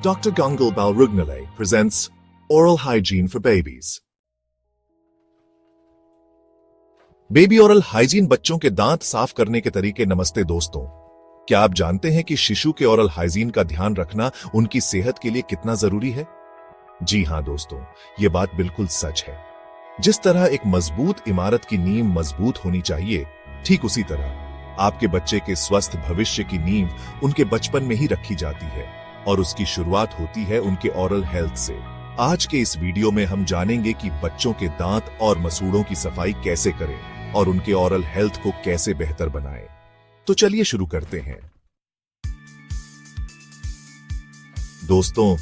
Dr. Gungal Balrugnale presents Oral Hygiene for Babies. Baby oral hygiene बच्चों के दांत साफ करने के तरीके। नमस्ते दोस्तों, क्या आप जानते हैं कि शिशु के ओरल हाइजीन का ध्यान रखना उनकी सेहत के लिए कितना जरूरी है? जी हां दोस्तों, यह बात बिल्कुल सच है। जिस तरह एक मजबूत इमारत की नींव मजबूत होनी चाहिए, ठीक उसी तरह आपके बच्चे के स्वस्थ भविष्य की नींव उनके बचपन में ही रखी जाती है और उसकी शुरुआत होती है उनके ओरल हेल्थ से। आज के इस वीडियो में हम जानेंगे कि बच्चों के दांत और मसूड़ों की सफाई कैसे करें और उनके ओरल हेल्थ को कैसे बेहतर बनाएं। तो चलिए शुरू करते हैं। दोस्तों,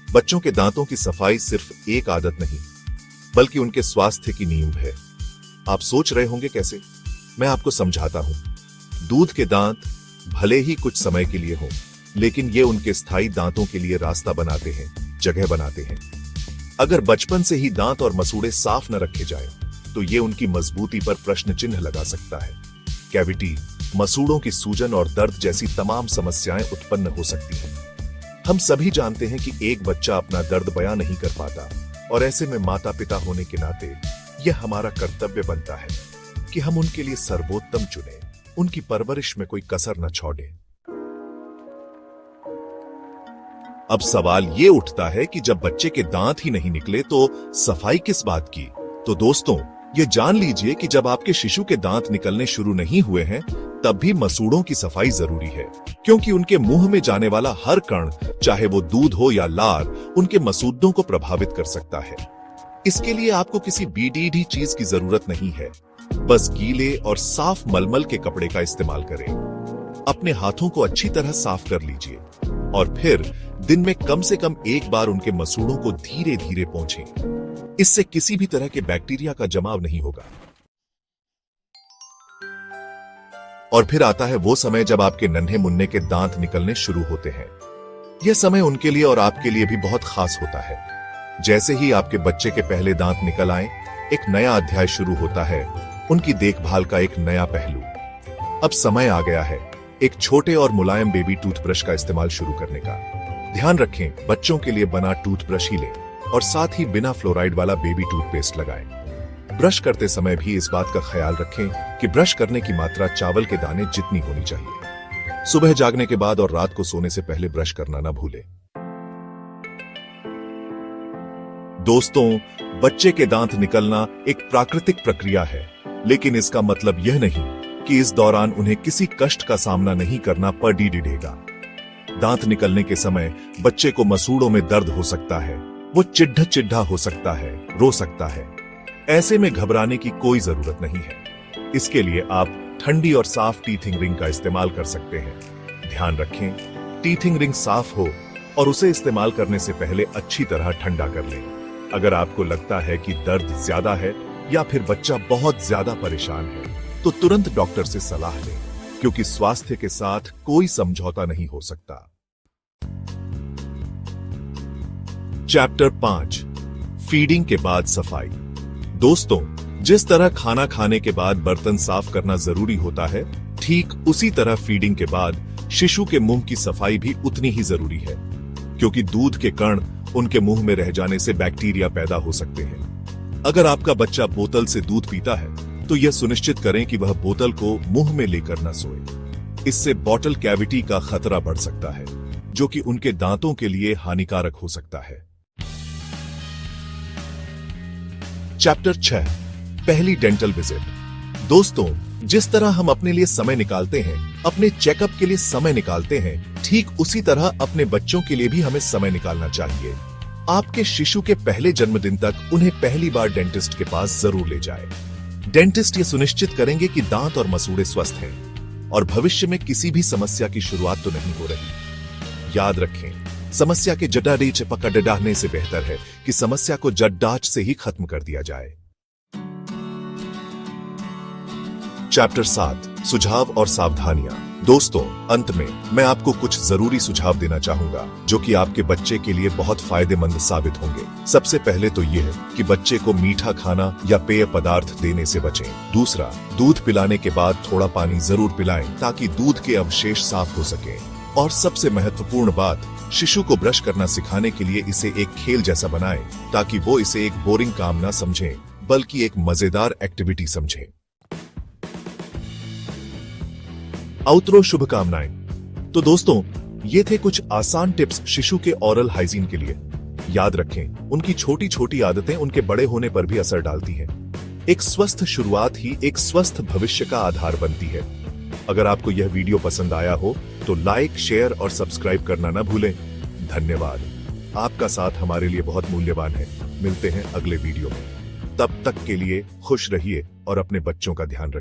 बच्चों के दांतों की सफाई सिर्फ एक आदत नहीं, बल्कि उनके स्वास्थ्य की नींव है। आप सोच रहे होंगे कैसे? मैं आपको समझाता हूं। दूध के दांत भले ही कुछ समय के लिए हो, लेकिन ये उनके स्थायी दांतों के लिए रास्ता बनाते हैं, जगह बनाते हैं। अगर बचपन से ही दांत और मसूड़े साफ न रखे जाएं, तो ये उनकी मजबूती पर प्रश्न चिन्ह लगा सकता है। कैविटी, मसूड़ों की सूजन और दर्द जैसी तमाम समस्याएं उत्पन्न हो सकती हैं। हम सभी जानते हैं कि एक बच्चा अपना दर्द बयां नहीं कर पाता, और ऐसे में माता पिता होने के नाते यह हमारा कर्तव्य बनता है कि हम उनके लिए सर्वोत्तम चुनें, उनकी परवरिश में कोई कसर न छोड़ें। अब सवाल ये उठता है कि जब बच्चे के दांत ही नहीं निकले तो सफाई किस बात की? तो दोस्तों, ये जान लीजिए कि जब आपके शिशु के दांत निकलने शुरू नहीं हुए हैं, तब भी मसूड़ों की सफाई जरूरी है, क्योंकि उनके मुंह में जाने वाला हर कण, चाहे वो दूध हो या लार, उनके मसूड़ों को प्रभावित कर सकता है। इसके लिए आपको किसी BDD चीज की जरूरत नहीं है। बस गीले और साफ मलमल के कपड़े का इस्तेमाल करें। अपने हाथों को अच्छी तरह साफ कर लीजिए और फिर दिन में कम से कम एक बार उनके मसूड़ों को धीरे धीरे पोंछें। इससे किसी भी तरह के बैक्टीरिया का जमाव नहीं होगा। और फिर आता है वो समय जब आपके नन्हे मुन्ने के दांत निकलने शुरू होते हैं। यह समय उनके लिए और आपके लिए भी बहुत खास होता है। जैसे ही आपके बच्चे के पहले दांत निकल आए, एक नया अध्याय शुरू होता है, उनकी देखभाल का एक नया पहलू। अब समय आ गया है एक छोटे और मुलायम बेबी टूथब्रश का इस्तेमाल शुरू करने का। ध्यान रखें, बच्चों के लिए बना टूथब्रश ही लें और साथ ही बिना फ्लोराइड वाला बेबी टूथपेस्ट लगाएं। ब्रश करते समय भी इस बात का ख्याल रखें कि ब्रश करने की मात्रा चावल के दाने जितनी होनी चाहिए। सुबह जागने के बाद और रात को सोने से पहले ब्रश करना ना भूलें। दोस्तों, बच्चे के दांत निकलना एक प्राकृतिक प्रक्रिया है, लेकिन इसका मतलब यह नहीं कि इस दौरान उन्हें किसी कष्ट का सामना नहीं करना पड़ेगा। दांत निकलने के समय बच्चे को मसूड़ों में दर्द हो सकता है, वो चिढ़ा हो सकता है, रो सकता है। ऐसे में घबराने की कोई जरूरत नहीं है। इसके लिए आप ठंडी और साफ टीथिंग रिंग का इस्तेमाल कर सकते हैं। ध्यान रखें, टीथिंग रिंग साफ हो और उसे इस्तेमाल करने से पहले अच्छी तरह ठंडा कर लें। अगर आपको लगता है कि दर्द ज्यादा है या फिर बच्चा बहुत ज्यादा परेशान है, तो तुरंत डॉक्टर से सलाह लें, क्योंकि स्वास्थ्य के साथ कोई समझौता नहीं हो सकता। चैप्टर 5, फीडिंग के बाद सफाई। दोस्तों, जिस तरह खाना खाने के बाद बर्तन साफ करना जरूरी होता है, ठीक उसी तरह फीडिंग के बाद शिशु के मुंह की सफाई भी उतनी ही जरूरी है, क्योंकि दूध के कण उनके मुंह में रह जाने से बैक्टीरिया पैदा हो सकते हैं। अगर आपका बच्चा बोतल से दूध पीता है, तो यह सुनिश्चित करें कि वह बोतल को मुंह में लेकर न सोए। इससे बॉटल कैविटी का खतरा बढ़ सकता है, जो कि उनके दांतों के लिए हानिकारक हो सकता है। चैप्टर 6, पहली डेंटल विजिट। दोस्तों, जिस तरह हम अपने लिए समय निकालते हैं, अपने चेकअप के लिए समय निकालते हैं, ठीक उसी तरह अपने बच्चों के लिए भी हमें समय निकालना चाहिए। आपके शिशु के पहले जन्मदिन तक उन्हें पहली बार डेंटिस्ट के पास जरूर ले जाएं। डेंटिस्ट ये सुनिश्चित करेंगे कि दांत और मसूड़े स्वस्थ हैं और भविष्य में किसी भी समस्या की शुरुआत तो नहीं हो रही। याद रखें, समस्या के जड़ारी से पकड़ डालने से बेहतर है कि समस्या को जड़डाच से ही खत्म कर दिया जाए। चैप्टर 7, सुझाव और सावधानियां। दोस्तों, अंत में मैं आपको कुछ जरूरी सुझाव देना चाहूंगा जो कि आपके बच्चे के लिए बहुत फायदेमंद साबित होंगे। सबसे पहले तो यह है कि बच्चे को मीठा खाना या पेय पदार्थ देने से बचें। दूसरा, दूध पिलाने के बाद थोड़ा पानी जरूर पिलाएं ताकि दूध के अवशेष साफ हो सके। और सबसे महत्वपूर्ण बात, शिशु को ब्रश करना सिखाने के लिए इसे एक खेल जैसा बनाएं, ताकि वो इसे एक बोरिंग काम ना समझें, बल्कि एक मजेदार एक्टिविटी समझें। आउटरो शुभकामनाएं। तो दोस्तों, ये थे कुछ आसान टिप्स शिशु के ओरल हाइजीन के लिए। याद रखें, उनकी छोटी छोटी आदतें उनके बड़े होने पर भी असर डालती हैं। एक स्वस्थ शुरुआत ही एक स्वस्थ भविष्य का आधार बनती है। अगर आपको यह वीडियो पसंद आया हो तो लाइक, शेयर और सब्सक्राइब करना ना भूलें। धन्यवाद। आपका साथ हमारे लिए बहुत मूल्यवान है। मिलते हैं अगले वीडियो में। तब तक के लिए खुश रहिए और अपने बच्चों का ध्यान रखिए।